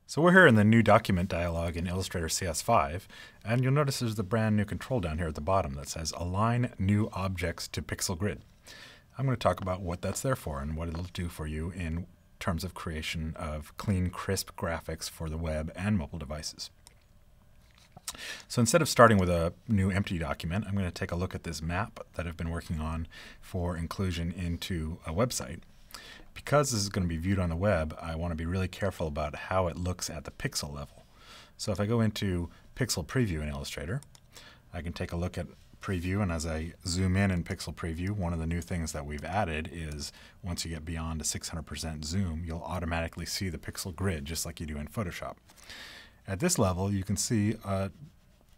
So we're here in the new document dialog in Illustrator CS5, and you'll notice there's the brand new control down here at the bottom that says Align New Objects to Pixel Grid. I'm going to talk about what that's there for and what it'll do for you in terms of creation of clean, crisp graphics for the web and mobile devices. So instead of starting with a new empty document, I'm going to take a look at this map that I've been working on for inclusion into a website. Because this is going to be viewed on the web, I want to be really careful about how it looks at the pixel level. So if I go into Pixel Preview in Illustrator, I can take a look at Preview, and as I zoom in Pixel Preview, one of the new things that we've added is once you get beyond a 600% zoom, you'll automatically see the pixel grid just like you do in Photoshop. At this level, you can see a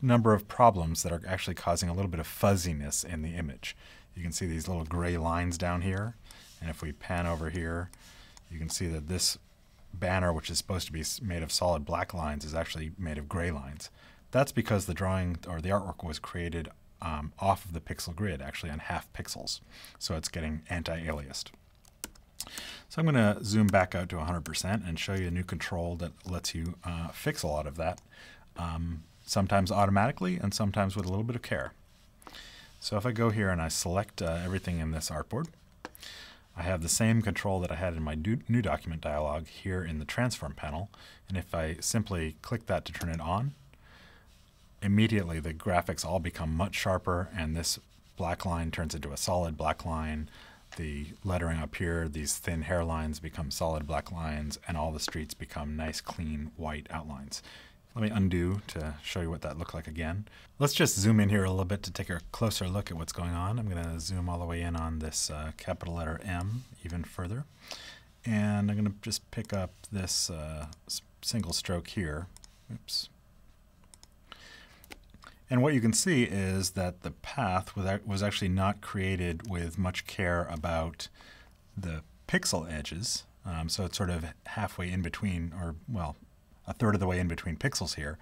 number of problems that are actually causing a little bit of fuzziness in the image. You can see these little gray lines down here. And if we pan over here, you can see that this banner, which is supposed to be made of solid black lines, is actually made of gray lines. That's because the drawing or the artwork was created off of the pixel grid, actually on half pixels. So it's getting anti-aliased. So I'm going to zoom back out to 100% and show you a new control that lets you fix a lot of that, sometimes automatically and sometimes with a little bit of care. So if I go here and I select everything in this artboard, I have the same control that I had in my new document dialog here in the transform panel, and if I simply click that to turn it on, immediately the graphics all become much sharper and this black line turns into a solid black line. The lettering up here, these thin hairlines become solid black lines, and all the streets become nice clean white outlines. Let me undo to show you what that looked like again. Let's just zoom in here a little bit to take a closer look at what's going on. I'm going to zoom all the way in on this capital letter M even further. And I'm going to just pick up this single stroke here. Oops. And what you can see is that the path was actually not created with much care about the pixel edges. So it's sort of halfway in between, or well, a third of the way in between pixels here,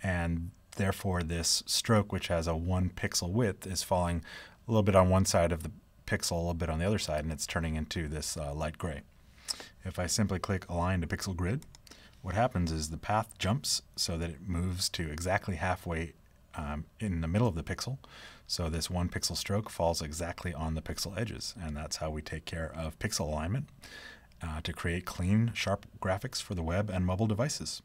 and therefore this stroke, which has a 1 pixel width, is falling a little bit on one side of the pixel, a little bit on the other side, and it's turning into this light gray. If I simply click Align to Pixel Grid, what happens is the path jumps so that it moves to exactly halfway in the middle of the pixel. So this 1 pixel stroke falls exactly on the pixel edges, and that's how we take care of pixel alignment to create clean, sharp graphics for the web and mobile devices.